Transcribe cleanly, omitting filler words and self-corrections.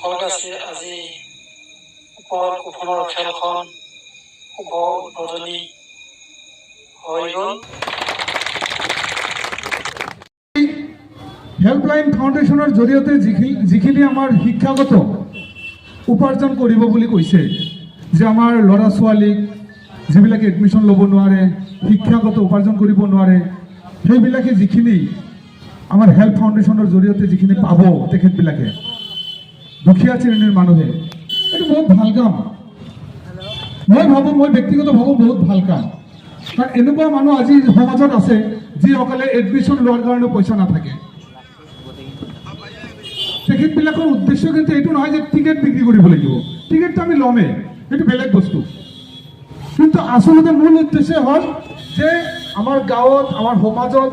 ভোগ আছে আজি ওপৰ কুপনৰ খেলখন শুভ উদ্বোধনী হৈ গ'ল। হেল্পলাইন ফাউণ্ডেশ্যনৰ জৰিয়তে যিখিনি আমাৰ শিক্ষাগত উপাৰ্জন কৰিব বুলি কৈছে, যে আমাৰ ল'ৰা ছোৱালীক যিবিলাকে এডমিশ্যন ল'ব নোৱাৰে, শিক্ষাগত উপাৰ্জন কৰিব নোৱাৰে, সেইবিলাকে যিখিনি আমাৰ হেল্প ফাউণ্ডেশ্যনৰ জৰিয়তে যিখিনি পাব তেখেতবিলাকে, দুখীয়া শ্ৰেণীৰ মানুহে, এইটো বহুত ভাল কাম। মই ব্যক্তিগত ভাবোঁ বহুত ভাল কাম। কাৰণ এনেকুৱা মানুহ আজি সমাজত আছে যিসকলে এডমিশ্যন লোৱাৰ কাৰণে পইচা নাথাকে। তেখেতবিলাকৰ উদ্দেশ্য কিন্তু এইটো নহয় যে টিকেট বিক্ৰী কৰিব লাগিব, টিকেটটো আমি ল'মেই, সেইটো বেলেগ বস্তু। কিন্তু আচলতে মূল উদ্দেশ্য হ'ল যে আমাৰ গাঁৱত, আমাৰ সমাজত